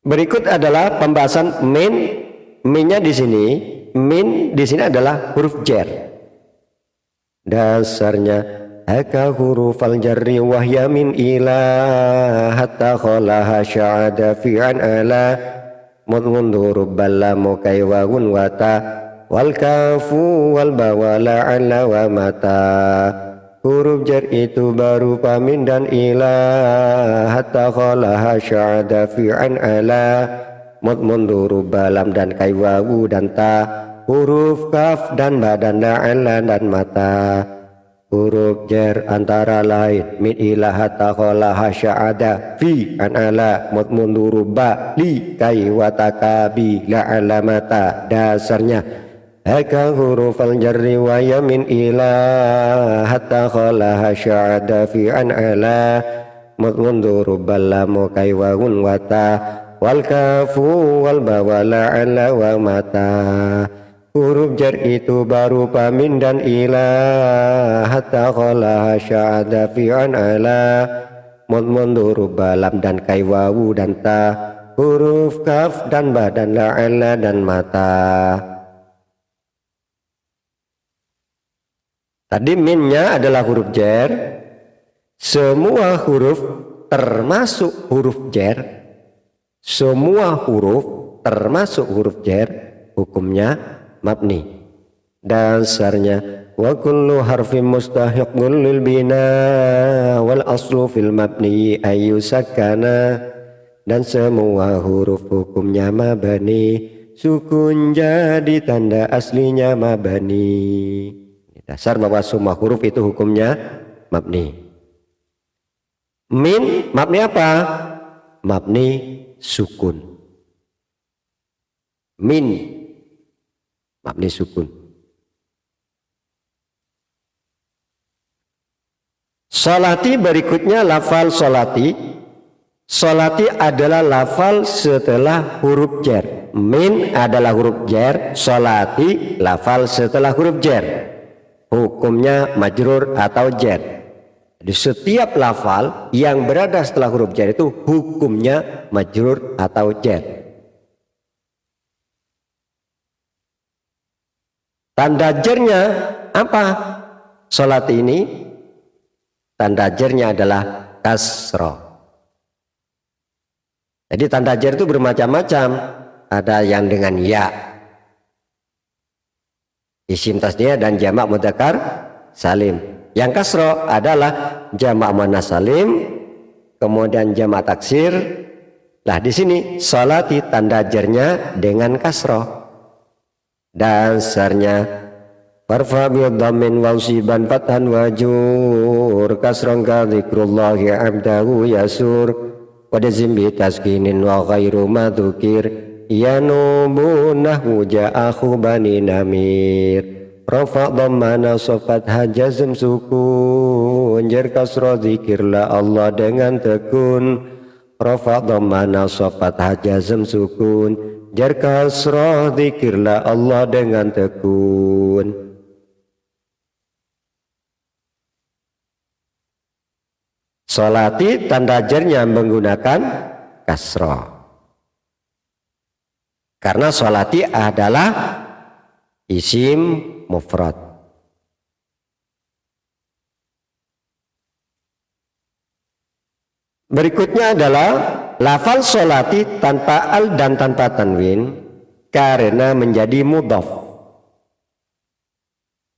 Berikut adalah pembahasan min. Minnya di sini, min di sini adalah huruf jar. Dasarnya haka hurufal jarri wahya min ila hatta khalaha sya'ada fi'an ala mudmundur balamu kaywawun wata wal kafu wal bawala ala wa mata. Huruf jar itu berupa min dan ila hatta khalaha sya'ada fi'an ala mudmundur balam dan kaywawu dan ta. Huruf kaf dan ba dan ala dan mata. Huruf jar antara lain min ila hatta khalaha sya'ada fi an ala mudmundur ba li kaywataka bi la alamata. Dasarnya haka hurufal jarri wa ya min ila hatta khalaha sya'ada fi an ala mudmundur balamu kaywawun wata wal kafu wal bawala ala wa mata. Huruf jar itu berupa min dan ila hatta khalaha sya'ada fi'an ala mudmundur balam dan kaywawu dan ta. Huruf kaf dan ba dan la ala dan mata. Tadi minnya adalah huruf jar. Semua huruf termasuk huruf jar. Semua huruf termasuk huruf jar hukumnya mabni. Dasarnya wa kullu harfin mustahiqun lil bina wal aslu fil mabni ayu sakana. Dan semua huruf hukumnya mabani, sukun jadi tanda aslinya mabani. Dasar bahwa semua huruf itu hukumnya mabni. Min mabni apa? Mabni sukun. Min mabni sukun. Solati berikutnya lafal solati. Solati adalah lafal setelah huruf jar. Min adalah huruf jar. Solati lafal setelah huruf jar. Hukumnya majrur atau jar. Di setiap lafal yang berada setelah huruf jar itu hukumnya majrur atau jar. Tanda jarnya apa? Solat ini tanda jarnya adalah kasroh. Jadi tanda jar itu bermacam-macam. Ada yang dengan ya, isim tasniyah dan jamak mudzakkar salim. Yang kasroh adalah jamak muannas salim, kemudian jamak taksir. Nah di sini solati tanda jarnya dengan kasroh. Dasarnya farfa bi dhammin wa usiban fathan wajur kasran ka dzikrullahi abdahu yasur wa jazim bi taskinin wa ghairu madzukir yanubu nahwu ja'akhu bani namir rafa dhammana sofat hajazm sukun jar kasra dzikirlah Allah dengan tekun rafa dhammana sofat hajazm sukun jar kasrah dzikirlah Allah dengan tekun. Solati tanda jarnya menggunakan kasrah. Karena solati adalah isim mufrad. Berikutnya adalah lafal solati tanpa al dan tanpa tanwin karena menjadi mudhaf.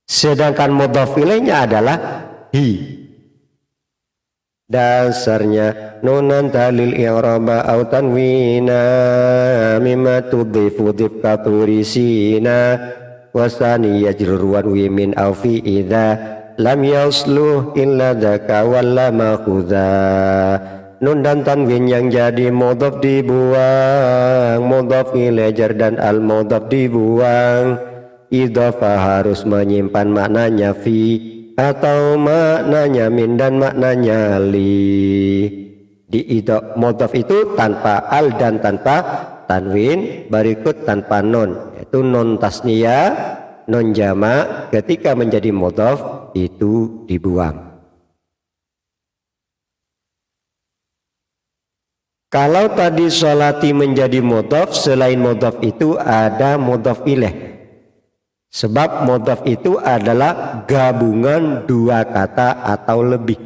Sedangkan mudhaf ilaihnya adalah hi. Dasarnya nunan talil i'raba au tanwina mimma tudhifu dhifka turisina wasani yajrur wi min au fi idza lam yasluh illa dzaka walla makhudha. Nun dan tanwin yang jadi mudhaf dibuang, mudhaf ilaih jar dan al mudhaf dibuang. Idhofah harus menyimpan maknanya fi atau maknanya min dan maknanya li. Di idhofah mudhaf itu tanpa al dan tanpa tanwin, berikut tanpa nun, yaitu nun tasniyah, nun jamak ketika menjadi mudhaf itu dibuang. Kalau tadi sholati menjadi mudhaf, selain mudhaf itu ada mudhaf ilaih. Sebab mudhaf itu adalah gabungan dua kata atau lebih.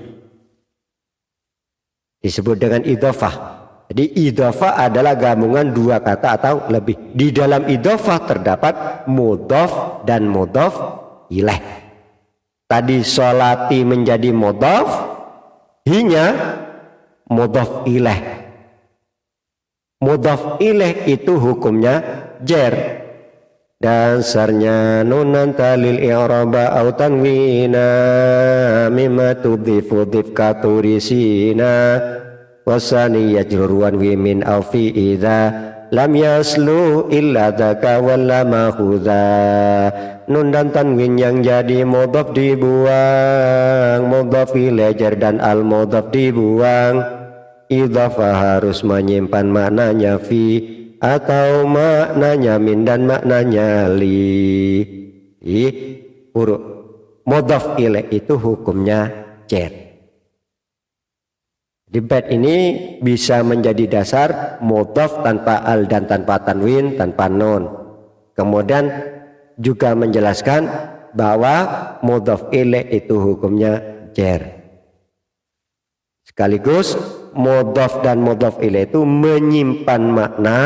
Disebut dengan idhofah. Jadi idhofah adalah gabungan dua kata atau lebih. Di dalam idhofah terdapat mudhaf dan mudhaf ilaih. Tadi sholati menjadi mudhaf, hinya mudhaf ilaih. Mudhaf ilaih itu hukumnya jar. Dasarnya nunan talil i'raba au tanwina mimma tudhifu dhifka turisina wasani yajruruan wimin au fi idha lam yaslu illa dhaka wala mahudha. Nun dan tanwin yang jadi mudhaf dibuang, mudhaf ilaih jar dan al mudhaf dibuang. Idhofah harus menyimpan maknanya fi atau maknanya min dan maknanya li. Huruf mudhaf ilaih itu hukumnya jar. Di bait ini bisa menjadi dasar mudhaf tanpa al dan tanpa tanwin, tanpa nun. Kemudian juga menjelaskan bahwa mudhaf ilaih itu hukumnya jar. Sekaligus mudhaf dan mudhaf ilaih itu menyimpan makna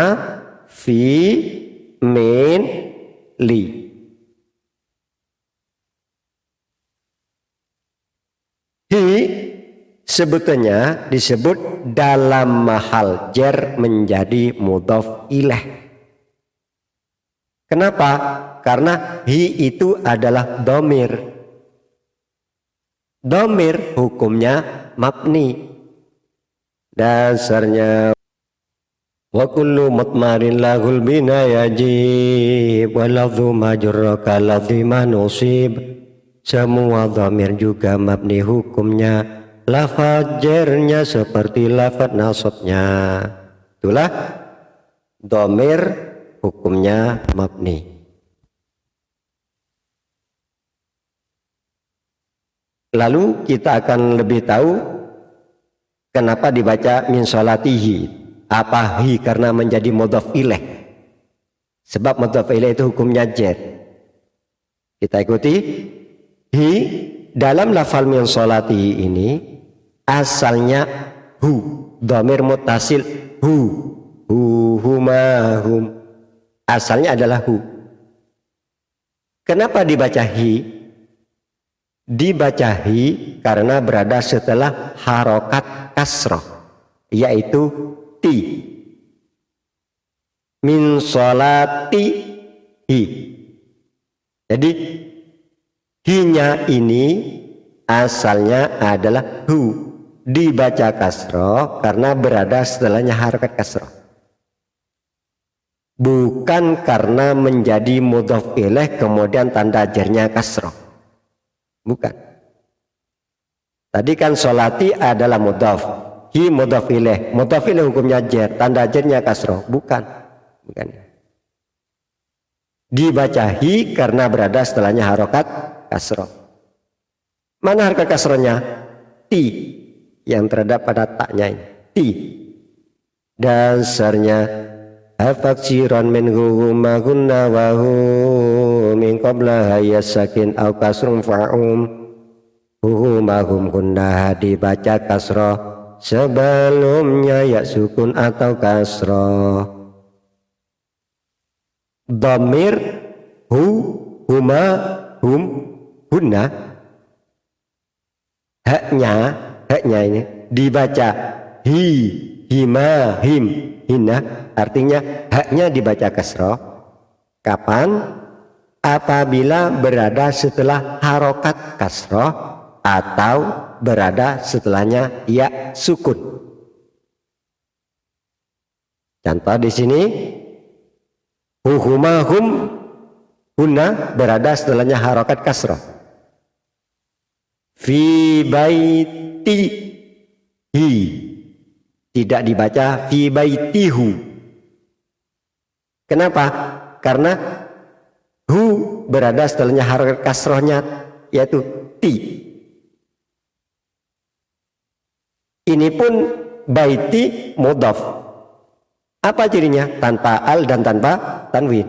fi, min, li. Hi sebetulnya disebut dalam mahal jar menjadi mudhaf ilaih. Kenapa? Karena hi itu adalah dhamir. Dhamir hukumnya mabni. Dasarnya wa kullu mutmarin lahul bina yajib wa lafzu majrur ka lafzi manusib. Semua dhamir juga mabni hukumnya, lafaz jarnya seperti lafaz nasabnya. Itulah dhamir hukumnya mabni. Lalu kita akan lebih tahu kenapa dibaca min sholatihi. Apa hi karena menjadi mudhaf ilaih. Sebab mudhaf ilaih itu hukumnya jar. Kita ikuti. Hi dalam lafal min sholatihi ini asalnya hu, dhamir muttasil hu, huma, hum. Asalnya adalah hu. Kenapa dibaca hi? Dibaca hi karena berada setelah harokat kasroh, yaitu ti. Min sholati hi. Jadi hinya ini asalnya adalah hu, dibaca kasroh karena berada setelahnya harokat kasroh, bukan karena menjadi mudhaf ilaih kemudian tanda jarnya kasroh. Bukan. Tadi kan sholati adalah mudhaf, hi mudhaf ilaih. Mudhaf ilaih hukumnya jar, tanda jarnya kasroh. Bukan. Bukan. Dibaca hi karena berada setelahnya harokat kasroh. Mana harokat kasrohnya? Ti yang terhadap pada taknya ini. Ti. Dasarnya afaksiran min huma gunna wa hum min qabla yasakin au kasrun fa'um. Huma hum gunna dibaca kasroh sebelumnya ya sukun atau kasroh. Dhamir hu, huma, hum, hunna, haknya ini dibaca hi, hima, him, hina. Artinya haknya dibaca kasroh. Kapan? Apabila berada setelah harokat kasroh atau berada setelahnya ya sukun. Contoh di sini hum, hunna berada setelahnya harokat kasroh. Fi baiti hi tidak dibaca fi baitihu. Kenapa? Karena hu berada setelahnya harokat kasrohnya yaitu ti. Ini pun baiti mudhaf. Apa cirinya? Tanpa al dan tanpa tanwin.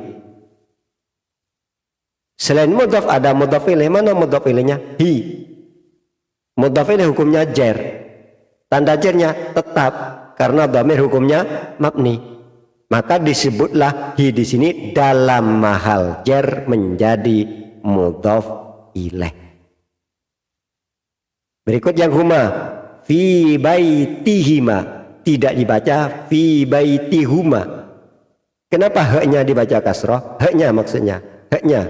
Selain mudhaf ada mudhaf ilaih. Mana mudhaf ilaihnya? Hi. Mudhaf ilaih hukumnya jar. Tanda jarnya tetap karena dhamir hukumnya mabni. Maka disebutlah hi di sini dalam mahal jar menjadi mudhaf ilaih. Berikut yang huma fi baitihima, tidak dibaca fi baitihuma. Kenapa haknya dibaca kasroh? Haknya maksudnya, haknya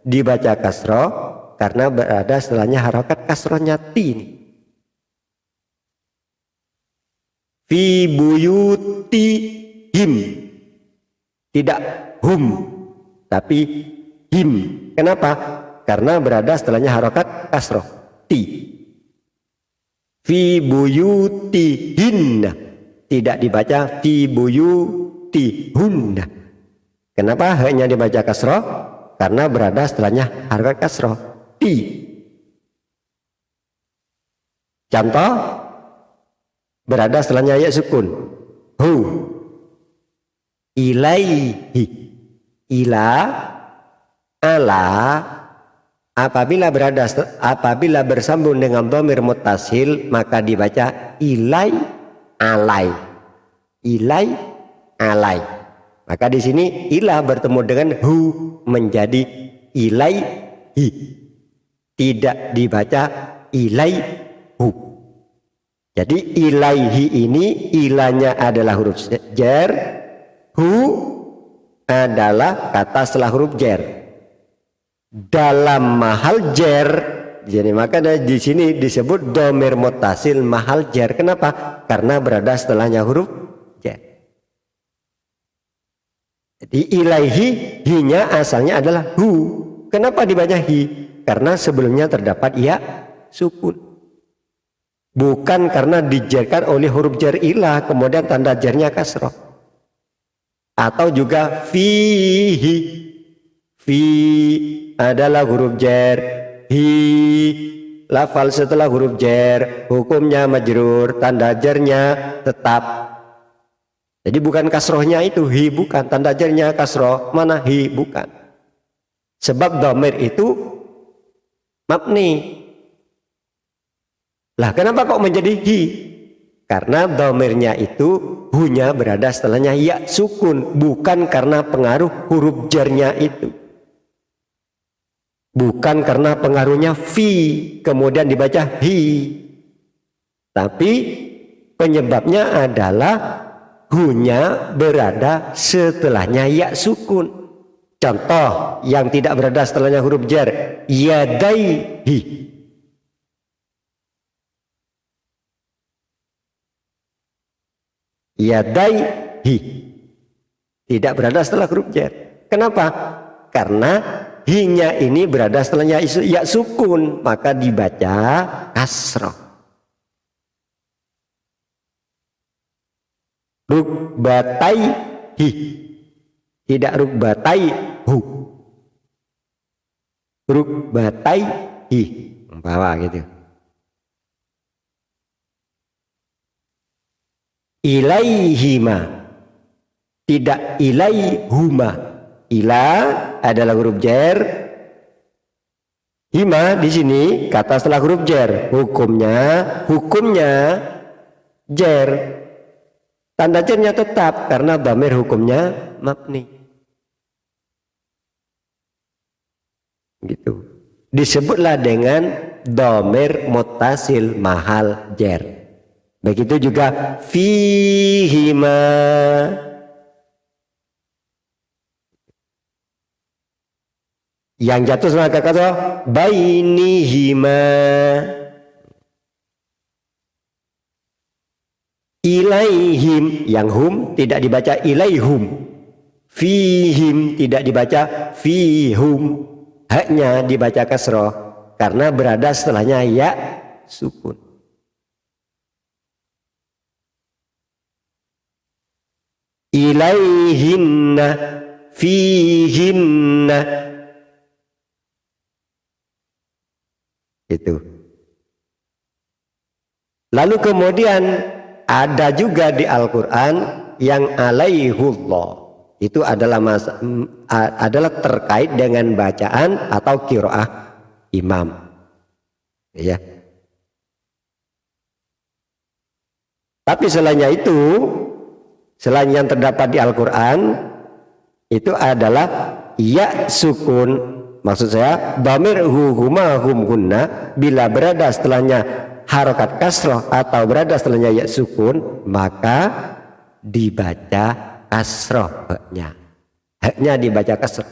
dibaca kasroh karena berada setelahnya harokat kasrohnya ti. Fi buyutihim, tidak hum tapi him. Kenapa? Karena berada setelahnya harokat kasroh ti. Fi buyutihinna, tidak dibaca fi buyutihunna. Kenapa hanya dibaca kasroh? Karena berada setelahnya harokat kasroh ti. Contoh, berada setelahnya ya sukun hu. Ilaihi, ila, ala. Apabila bersambung dengan dhamir muttasil maka dibaca ilai alai. Ilai alai. Maka di sini ilah bertemu dengan hu menjadi ilaihi. Tidak dibaca ilaihu. Jadi ilaihi ini ilahnya adalah huruf jar, hu adalah kata setelah huruf jar. Dalam mahal jar, jadi maka di sini disebut dhamir muttasil mahal jar. Kenapa? Karena berada setelahnya huruf jar. Jadi ilaihi, hi-nya asalnya adalah hu. Kenapa dibaca hi? Karena sebelumnya terdapat ya sukun. Bukan karena dijarkan oleh huruf jar ilah kemudian tanda jarnya kasroh. Atau juga fihi, fi adalah huruf jar, hi lafal setelah huruf jar, hukumnya majrur, tanda jarnya tetap. Jadi bukan kasrohnya itu hi, bukan tanda jarnya kasroh, mana hi, bukan. Sebab dhamir itu mabni. Lah kenapa kok menjadi hi? Karena dhamirnya itu hunya berada setelahnya ya sukun, bukan karena pengaruh huruf jarnya itu. Bukan karena pengaruhnya fi kemudian dibaca hi, tapi penyebabnya adalah hunya berada setelahnya ya sukun. Contoh yang tidak berada setelahnya huruf jar, yadaihi. Yadaihi tidak berada setelah huruf jar. Kenapa? Karena hi-nya ini berada setelahnya ya sukun, maka dibaca kasroh. Rukbataihi, tidak rukbataihu. Rukbataihi, bawa gitu. Ilaihima, tidak ilaihuma. Ila adalah huruf jar. Hima di sini kata setelah huruf jar. Hukumnya jar. Tanda jarnya tetap karena dhamir hukumnya mabni. Gitu. Disebutlah dengan dhamir muttasil mahal jar. Begitu juga fihima. Yang jatuh sama kata bainihima. Ilaihim, yang hum tidak dibaca ilaihum. Fihim tidak dibaca fihum. Haknya dibaca kasroh karena berada setelahnya ya sukun. Ilaihinna, fihinna. Itu. Lalu kemudian ada juga di Al-Quran yang alaihullah. Itu adalah adalah terkait dengan bacaan atau qiraah imam. Ya. Tapi selainnya itu, selain yang terdapat di Al-Quran, itu adalah ya sukun. Maksud saya, dhamir huma hum hunna, bila berada setelahnya harokat kasroh atau berada setelahnya ya sukun, maka dibaca kasroh haknya. Haknya dibaca kasroh.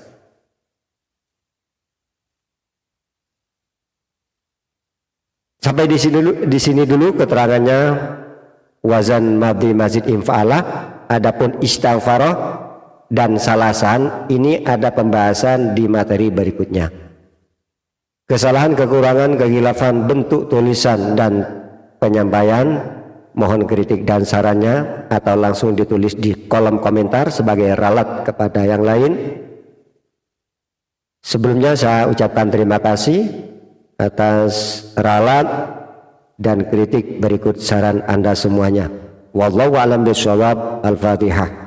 Sampai di sini dulu keterangannya wazan mabdi mazid infa'alah. Adapun istighfarah dan salasan ini ada pembahasan di materi berikutnya. Kesalahan, kekurangan, kehilafan bentuk tulisan dan penyampaian, mohon kritik dan sarannya atau langsung ditulis di kolom komentar sebagai ralat kepada yang lain. Sebelumnya saya ucapkan terima kasih atas ralat dan kritik berikut saran Anda semuanya. Wallahu a'lam bishawab. Al-Fatihah.